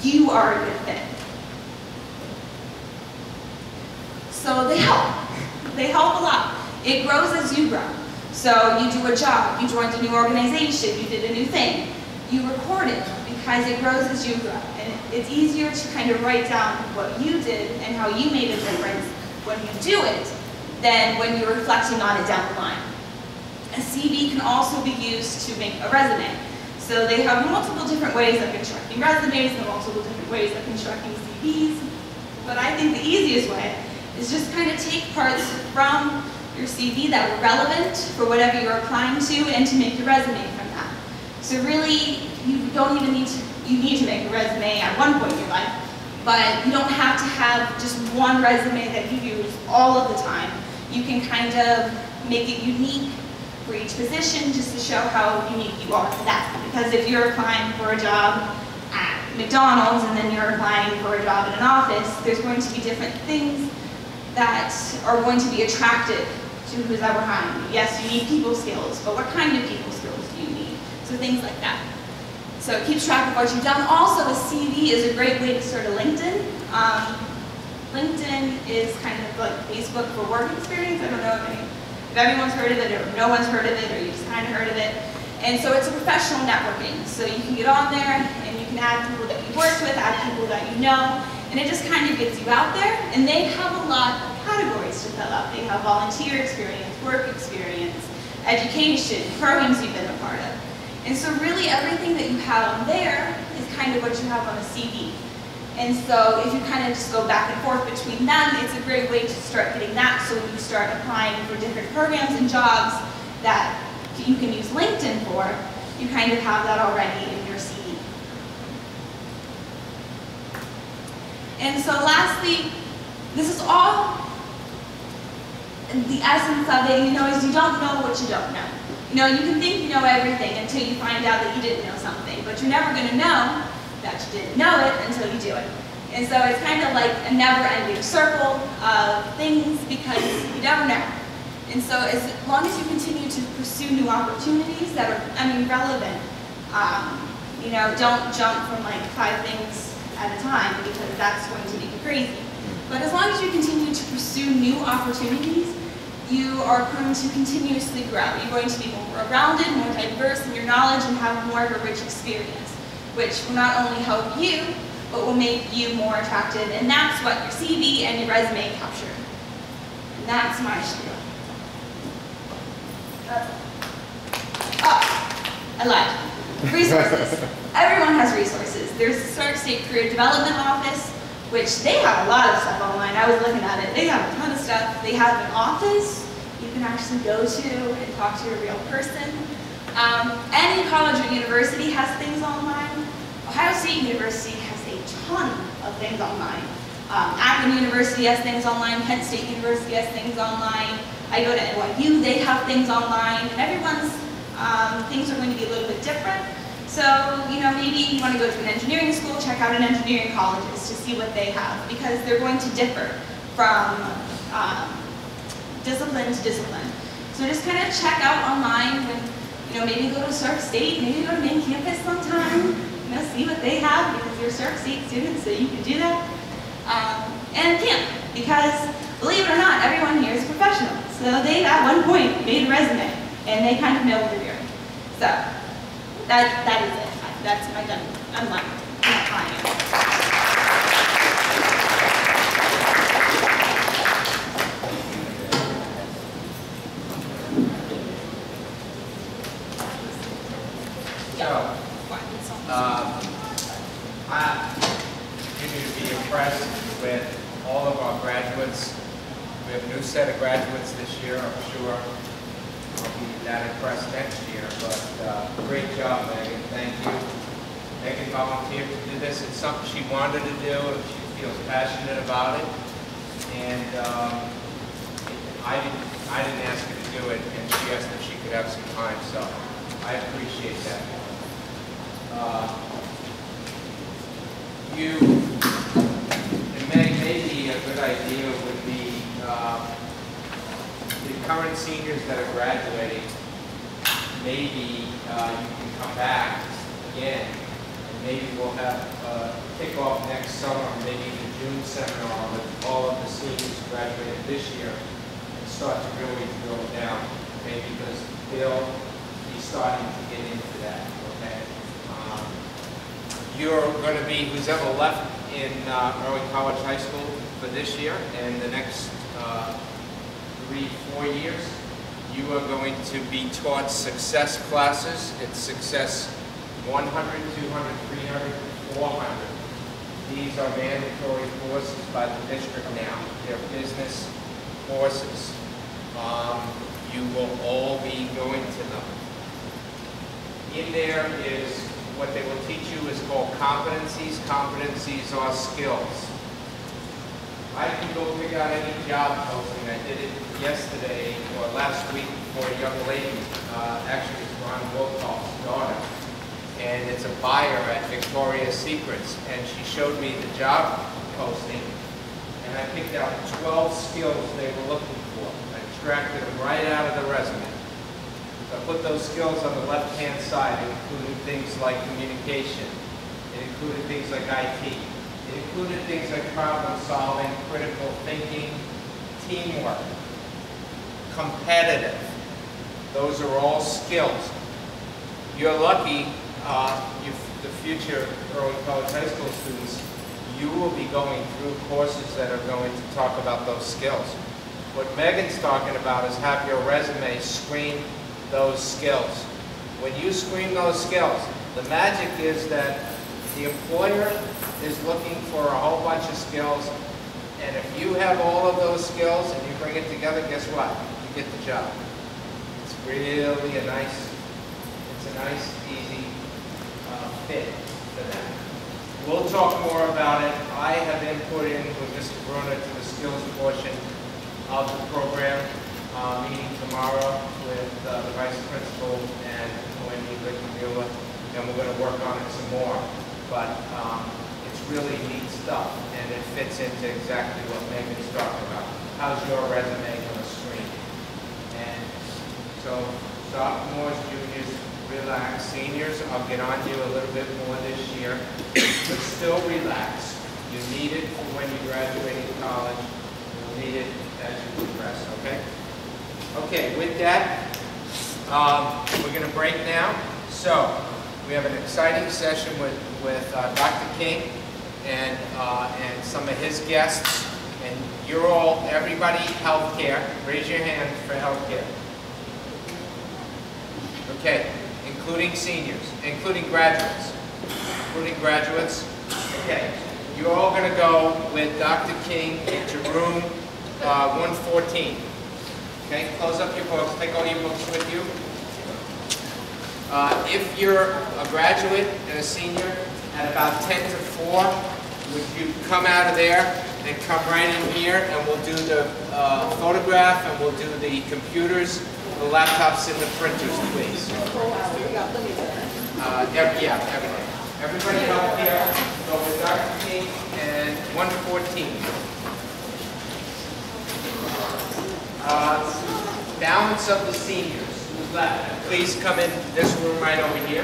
you are a good fit. So they help. They help a lot. It grows as you grow. So you do a job, you joined a new organization, you did a new thing. You record it because it grows as you grow. And it's easier to kind of write down what you did and how you made a difference when you do it than when you're reflecting on it down the line. A CV can also be used to make a resume. So they have multiple different ways of constructing resumes and multiple different ways of constructing CVs. But I think the easiest way is just kind of take parts from your CV that were relevant for whatever you're applying to and to make your resume from that. So really, you don't even need to, you need to make a resume at one point in your life, but you don't have to have just one resume that you use all of the time. You can kind of make it unique for each position just to show how unique you are for that. Because if you're applying for a job at McDonald's and then you're applying for a job in an office, there's going to be different things that are going to be attractive to who's ever hiring you. Yes, you need people skills, but what kind of people skills do you need? So things like that. So it keeps track of what you've done. Also, a CV is a great way to start a LinkedIn. LinkedIn is kind of like Facebook for work experience. I don't know if everyone's heard of it or no one's heard of it or you just kind of heard of it. And so it's a professional networking. So you can get on there and you can add people that you worked with, add people that you know, and it just kind of gets you out there. And they have a lot of categories to fill out. They have volunteer experience, work experience, education, programs you've been a part of. And so really everything that you have on there is kind of what you have on a CV. And so if you kind of just go back and forth between them, it's a great way to start getting that. So when you start applying for different programs and jobs that you can use LinkedIn for, you kind of have that already in your CV. And so lastly, this is all the essence of it, is you don't know what you don't know. You can think you know everything until you find out that you didn't know something, but you're never going to know that you didn't know it until you do it. And so it's kind of like a never-ending circle of things because you never know. And so as long as you continue to pursue new opportunities that are, relevant, don't jump from like 5 things at a time because that's going to make you crazy. But as long as you continue to pursue new opportunities, you are going to continuously grow. You're going to be more well-rounded, more diverse in your knowledge, and have more of a rich experience, which will not only help you, but will make you more attractive. And that's what your CV and your resume capture. And that's my spiel. I lied. Resources. Everyone has resources. There's the Stark State Career Development Office, which they have a lot of stuff online. I was looking at it. They have a ton of stuff. They have an office you can actually go to and talk to a real person. Any college or university has things online. Ohio State University has a ton of things online. Akron University has things online. Kent State University has things online. I go to NYU, they have things online, and everyone's things are going to be a little bit different. So, maybe you want to go to an engineering school, check out an engineering colleges to see what they have, because they're going to differ from discipline to discipline. So just kind of check out online when, maybe go to Stark State, maybe go to main campus sometime, see what they have, because you're a Stark State student, so you can do that. And camp, because believe it or not, everyone here is professional. So they, at one point, made a resume, and they kind of know what they're doing. So that is it. That's my done. I'm lying. I'm not lying. I continue to be impressed with all of our graduates. We have a new set of graduates this year, I'm sure. I'll be that impressed next year, but great job, Megan. Thank you. Megan volunteered to do this. It's something she wanted to do, and she feels passionate about it. And I didn't ask her to do it, and she asked if she could have some time, so I appreciate that. Maybe a good idea would be the current seniors that are graduating, maybe you can come back again and Maybe we'll have kickoff next summer, maybe the June seminar with all of the seniors who graduated this year and start to really drill down. Okay, because they'll be starting to get into that. Okay, you're going to be who's ever left in Early College High School for this year and the next 3-4 years. You are going to be taught success classes. It's success 100, 200, 300, 400. These are mandatory courses by the district now. They're business courses. You will all be going to them. In there is what they will teach you is called competencies. Competencies are skills. I can go pick out any job posting. I did it yesterday or last week for a young lady. Actually, it's Ron Wolkoff's daughter. And it's a buyer at Victoria's Secrets. And she showed me the job posting. And I picked out 12 skills they were looking for. I extracted them right out of the resume. So I put those skills on the left-hand side. It included things like communication. It included things like IT. It included things like problem solving, critical thinking, teamwork, competitive. Those are all skills. You're lucky, the future early college high school students, you will be going through courses that are going to talk about those skills. What Megan's talking about is have your resume screen those skills. When you screen those skills, the magic is that the employer is looking for a whole bunch of skills, and if you have all of those skills and you bring it together, guess what? You get the job. It's really a nice, easy fit for that. We'll talk more about it. I have input in with Mr. Bruner to the skills portion of the program. Meeting tomorrow with the vice principal and Wendy Lickmuller, and we're going to work on it some more. But it's really neat stuff, and it fits into exactly what Megan's talking about. How's your resume going to screen? And so, sophomores, juniors, relax. Seniors, I'll get on you a little bit more this year, but still relax. You need it for when you graduate in college. You'll need it as you progress, okay? Okay, with that, we're going to break now. So, we have an exciting session with Dr. King and some of his guests. And you're all, everybody, healthcare. Raise your hand for healthcare. Okay, including seniors, including graduates. Okay, you're all going to go with Dr. King into room 114. Okay, close up your books. Take all your books with you. If you're a graduate and a senior at about 10 to 4, would you come out of there and come right in here, and we'll do the photograph, and we'll do the computers, the laptops, and the printers, please. Everything. Everybody up here, go with Dr. King and 114. Balance of the seniors. Who's left? Please come in this room right over here.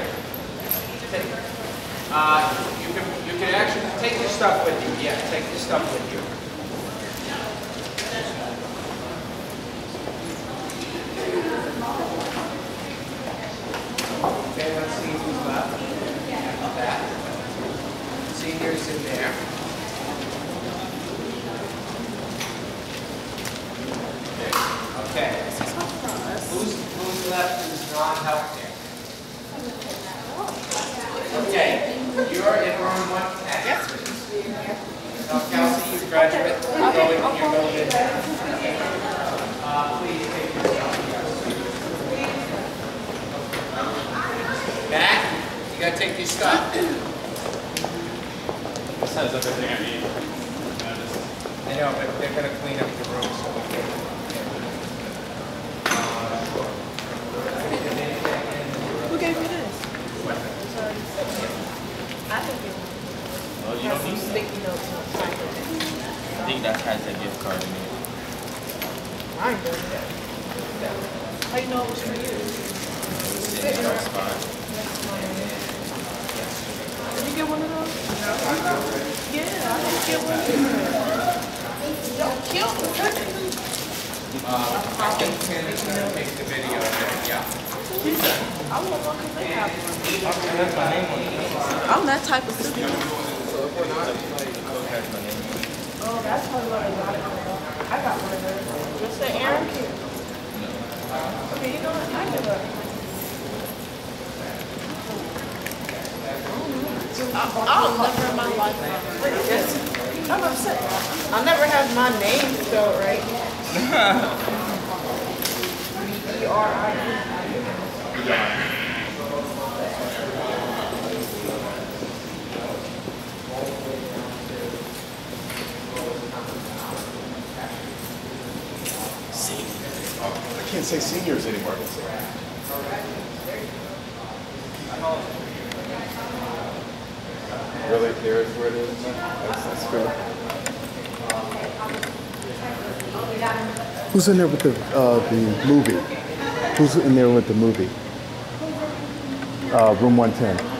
You can actually take your stuff with you. Yeah, take your stuff with you. Okay, let's see who's left. That. Seniors in there. Okay. Who's left who's non-healthcare? Okay. You're in room 110. Yes. Now, Kelsey, you graduate. You're going in there. Please take your stuff. Matt, you got to take your stuff. This has everything I need. I know, but they're going to clean up the room, so we can. Who gave you this? What? I think it Well, you don't need that. sticky notes on the side. I think that has a gift card in it. Mine doesn't. How you know it was for you? It's in our spot. Did you get one of those? Yeah, I didn't get one either. Y'all killed the cookie. I think Tanner's gonna take the video, yeah. I want one because they have one. Okay, that's my name on it. I'm that type of cookie. That's my name. Oh, that's probably what I got it from. I got one of those. Just say Aaron. Okay, you know what? I give up. I'll never in my life. I'm upset. I'll never have my name spelled right. I can't say seniors anymore. Really? There's where it is? That's cool. Who's in there with the movie? Who's in there with the movie? Room 110.